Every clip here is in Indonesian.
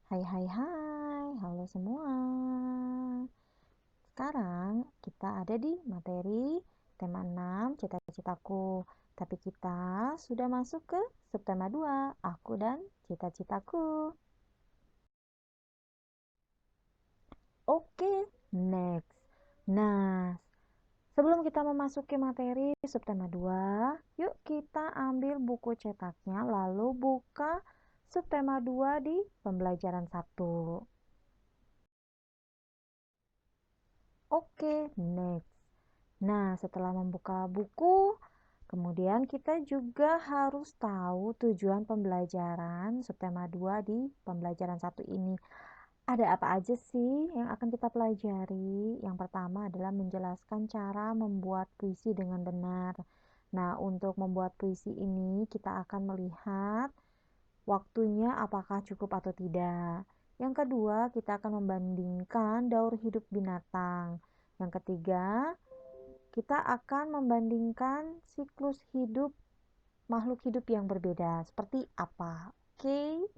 Hai hai hai, halo semua. Sekarang kita ada di materi tema 6 cita-citaku. Tapi kita sudah masuk ke subtema 2, aku dan cita-citaku. Oke, next. Nah, sebelum kita memasuki materi subtema 2, yuk kita ambil buku cetaknya lalu buka subtema 2 di pembelajaran 1. Oke, next. Nah, setelah membuka buku, kemudian kita juga harus tahu tujuan pembelajaran subtema 2 di pembelajaran 1 ini. Ada apa aja sih yang akan kita pelajari? Yang pertama adalah menjelaskan cara membuat puisi dengan benar. Nah, untuk membuat puisi ini kita akan melihat waktunya apakah cukup atau tidak. Yang kedua, kita akan membandingkan daur hidup binatang. Yang ketiga, kita akan membandingkan siklus hidup makhluk hidup yang berbeda. Seperti apa? Oke.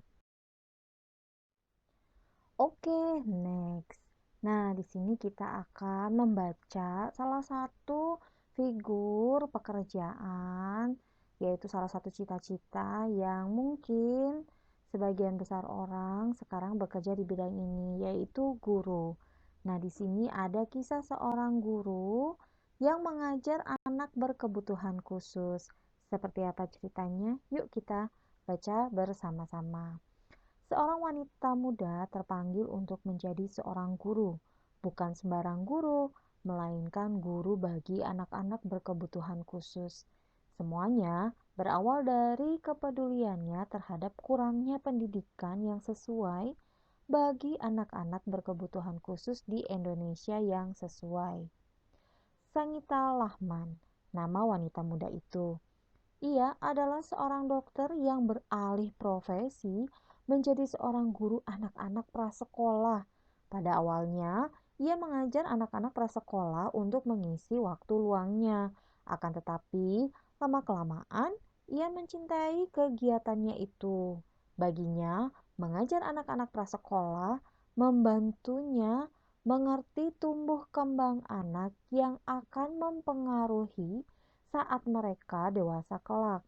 Oke, next. Nah, di sini kita akan membaca salah satu figur pekerjaan, yaitu salah satu cita-cita yang mungkin sebagian besar orang sekarang bekerja di bidang ini, yaitu guru. Nah, di sini ada kisah seorang guru yang mengajar anak berkebutuhan khusus. Seperti apa ceritanya? Yuk kita baca bersama-sama. Seorang wanita muda terpanggil untuk menjadi seorang guru, bukan sembarang guru, melainkan guru bagi anak-anak berkebutuhan khusus. Semuanya berawal dari kepeduliannya terhadap kurangnya pendidikan yang sesuai bagi anak-anak berkebutuhan khusus di Indonesia yang sesuai. Sangita Lahman, nama wanita muda itu. Ia adalah seorang dokter yang beralih profesi menjadi seorang guru anak-anak prasekolah. Pada awalnya, ia mengajar anak-anak prasekolah untuk mengisi waktu luangnya. Akan tetapi, lama-kelamaan ia mencintai kegiatannya itu. Baginya, mengajar anak-anak prasekolah membantunya mengerti tumbuh kembang anak yang akan mempengaruhi saat mereka dewasa kelak.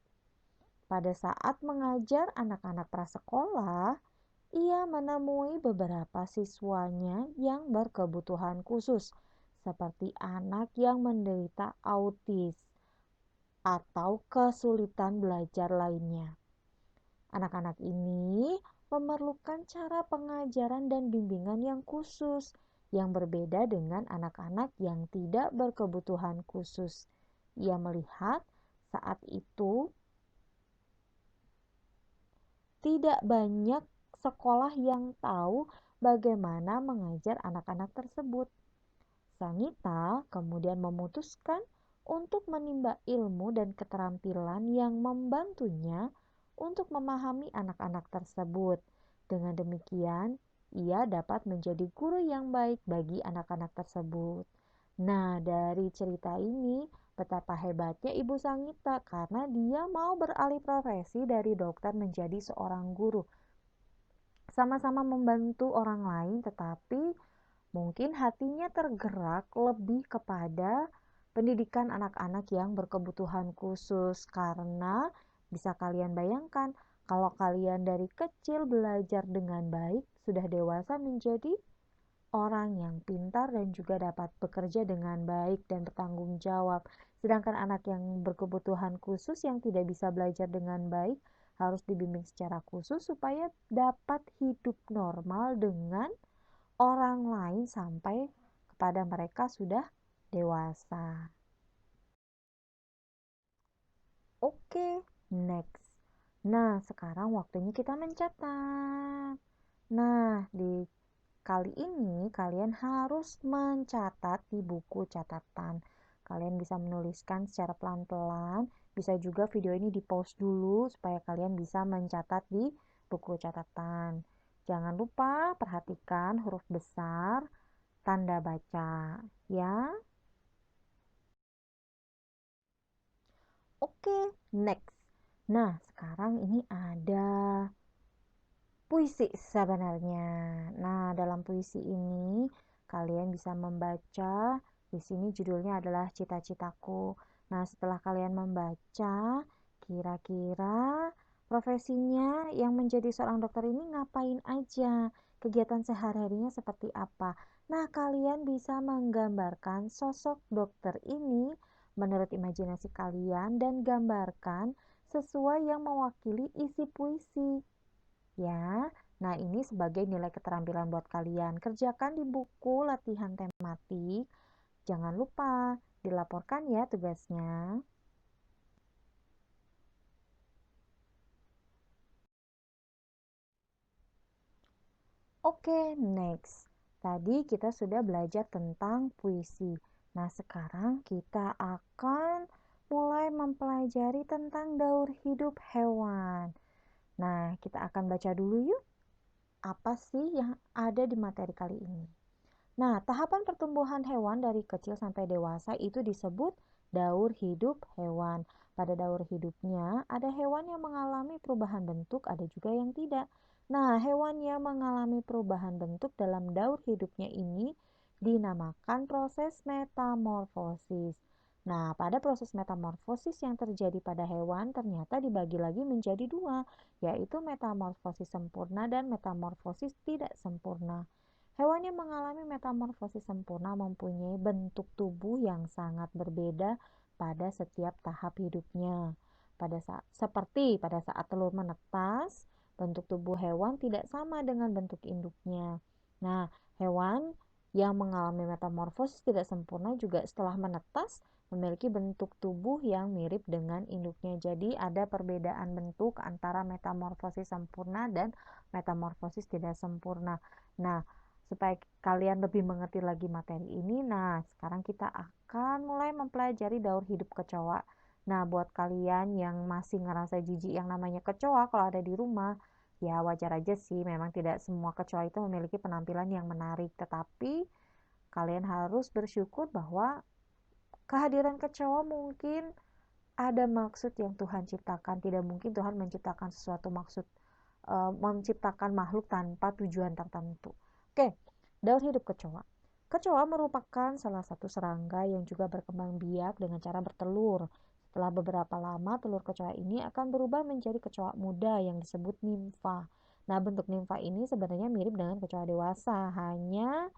Pada saat mengajar anak-anak prasekolah, ia menemui beberapa siswanya yang berkebutuhan khusus, seperti anak yang menderita autis atau kesulitan belajar lainnya. Anak-anak ini memerlukan cara pengajaran dan bimbingan yang khusus, yang berbeda dengan anak-anak yang tidak berkebutuhan khusus. Ia melihat saat itu tidak banyak sekolah yang tahu bagaimana mengajar anak-anak tersebut. Sangita kemudian memutuskan untuk menimba ilmu dan keterampilan yang membantunya untuk memahami anak-anak tersebut. Dengan demikian, ia dapat menjadi guru yang baik bagi anak-anak tersebut. Nah, dari cerita ini, betapa hebatnya Ibu Sangita karena dia mau beralih profesi dari dokter menjadi seorang guru. Sama-sama membantu orang lain, tetapi mungkin hatinya tergerak lebih kepada pendidikan anak-anak yang berkebutuhan khusus karena bisa kalian bayangkan kalau kalian dari kecil belajar dengan baik, sudah dewasa menjadi orang yang pintar dan juga dapat bekerja dengan baik dan bertanggung jawab. Sedangkan anak yang berkebutuhan khusus yang tidak bisa belajar dengan baik harus dibimbing secara khusus supaya dapat hidup normal dengan orang lain sampai kepada mereka sudah dewasa. Oke, next. Nah, sekarang waktunya kita mencatat. Nah, di kali ini kalian harus mencatat di buku catatan. Kalian bisa menuliskan secara pelan-pelan. Bisa juga video ini di-pause dulu supaya kalian bisa mencatat di buku catatan. Jangan lupa perhatikan huruf besar, tanda baca, ya. Oke, next. Nah, sekarang ini ada puisi sebenarnya. Nah, dalam puisi ini kalian bisa membaca, di sini judulnya adalah Cita-citaku. Nah, setelah kalian membaca, kira-kira profesinya yang menjadi seorang dokter ini ngapain aja? Kegiatan sehari-harinya seperti apa? Nah, kalian bisa menggambarkan sosok dokter ini menurut imajinasi kalian dan gambarkan sesuai yang mewakili isi puisi. Ya, nah ini sebagai nilai keterampilan buat kalian. Kerjakan di buku latihan tematik. Jangan lupa dilaporkan ya tugasnya. Oke, next. Tadi kita sudah belajar tentang puisi. Nah, sekarang kita akan mulai mempelajari tentang daur hidup hewan. Nah, kita akan baca dulu yuk. Apa sih yang ada di materi kali ini? Nah, tahapan pertumbuhan hewan dari kecil sampai dewasa itu disebut daur hidup hewan. Pada daur hidupnya, ada hewan yang mengalami perubahan bentuk, ada juga yang tidak. Nah, hewan yang mengalami perubahan bentuk dalam daur hidupnya ini dinamakan proses metamorfosis. Nah, pada proses metamorfosis yang terjadi pada hewan ternyata dibagi lagi menjadi dua, yaitu metamorfosis sempurna dan metamorfosis tidak sempurna. Hewan yang mengalami metamorfosis sempurna mempunyai bentuk tubuh yang sangat berbeda pada setiap tahap hidupnya. Seperti pada saat telur menetas, bentuk tubuh hewan tidak sama dengan bentuk induknya. Nah, hewan yang mengalami metamorfosis tidak sempurna juga setelah menetas memiliki bentuk tubuh yang mirip dengan induknya. Jadi ada perbedaan bentuk antara metamorfosis sempurna dan metamorfosis tidak sempurna. Nah, supaya kalian lebih mengerti lagi materi ini, nah sekarang kita akan mulai mempelajari daur hidup kecoa. Nah, buat kalian yang masih ngerasa jijik yang namanya kecoa kalau ada di rumah, ya wajar aja sih, memang tidak semua kecoa itu memiliki penampilan yang menarik, tetapi kalian harus bersyukur bahwa kehadiran kecoa mungkin ada maksud yang Tuhan ciptakan. Tidak mungkin Tuhan menciptakan sesuatu menciptakan makhluk tanpa tujuan tertentu. Oke, daur hidup kecoa. Kecoa merupakan salah satu serangga yang juga berkembang biak dengan cara bertelur. Setelah beberapa lama, telur kecoa ini akan berubah menjadi kecoa muda yang disebut nimfa. Nah, bentuk nimfa ini sebenarnya mirip dengan kecoa dewasa, hanya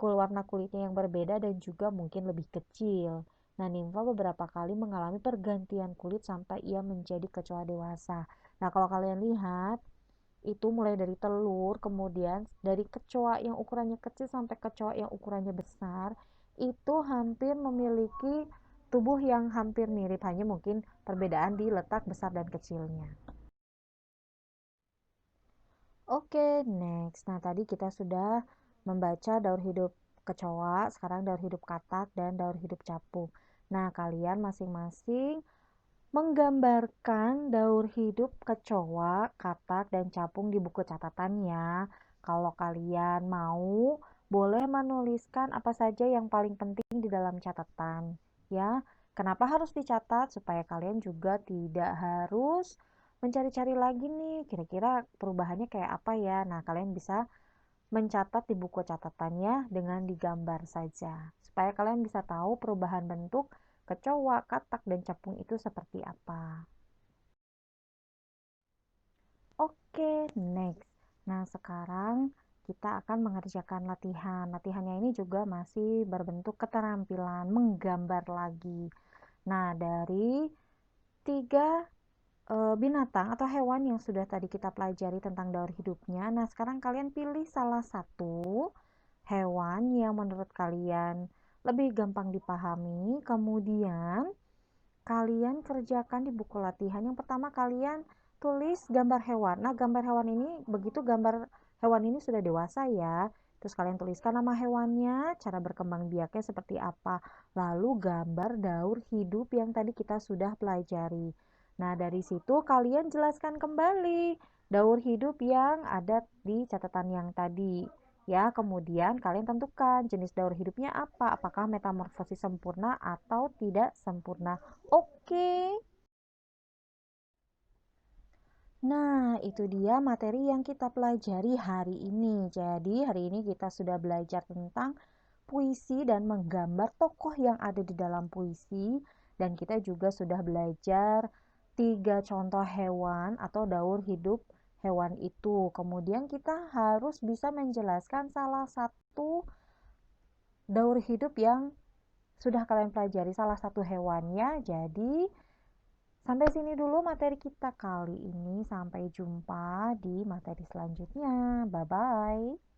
warna kulitnya yang berbeda dan juga mungkin lebih kecil. Nah, nimfa beberapa kali mengalami pergantian kulit sampai ia menjadi kecoa dewasa. Nah, kalau kalian lihat, itu mulai dari telur, kemudian dari kecoa yang ukurannya kecil sampai kecoa yang ukurannya besar, itu hampir memiliki tubuh yang hampir mirip, hanya mungkin perbedaan di letak besar dan kecilnya. Oke, next. Nah, tadi kita sudah membaca daur hidup kecoa, sekarang daur hidup katak dan daur hidup capung. Nah, kalian masing-masing menggambarkan daur hidup kecoa, katak, dan capung di buku catatannya. Kalau kalian mau, boleh menuliskan apa saja yang paling penting di dalam catatan. Ya, kenapa harus dicatat? Supaya kalian juga tidak harus mencari-cari lagi nih, kira-kira perubahannya kayak apa ya. Nah, kalian bisa mencatat di buku catatannya dengan digambar saja, supaya kalian bisa tahu perubahan bentuk kecoa, katak, dan capung itu seperti apa. Oke, next. Nah, sekarang kita akan mengerjakan latihan. Latihannya ini juga masih berbentuk keterampilan menggambar lagi. Nah, dari tiga binatang atau hewan yang sudah tadi kita pelajari tentang daur hidupnya. Nah, sekarang kalian pilih salah satu hewan yang menurut kalian lebih gampang dipahami. Kemudian kalian kerjakan di buku latihan. Yang pertama kalian tulis gambar hewan. Nah, gambar hewan ini, begitu gambar hewan ini sudah dewasa ya, terus kalian tuliskan nama hewannya, cara berkembang biaknya seperti apa, lalu gambar daur hidup yang tadi kita sudah pelajari. Nah, dari situ kalian jelaskan kembali daur hidup yang ada di catatan yang tadi. Ya, kemudian kalian tentukan jenis daur hidupnya apa, apakah metamorfosis sempurna atau tidak sempurna. Oke. Nah, itu dia materi yang kita pelajari hari ini. Jadi, hari ini kita sudah belajar tentang puisi dan menggambar tokoh yang ada di dalam puisi. Dan kita juga sudah belajar 3 contoh hewan atau daur hidup hewan itu. Kemudian kita harus bisa menjelaskan salah satu daur hidup yang sudah kalian pelajari, salah satu hewannya. Jadi, sampai sini dulu materi kita kali ini. Sampai jumpa di materi selanjutnya. Bye-bye.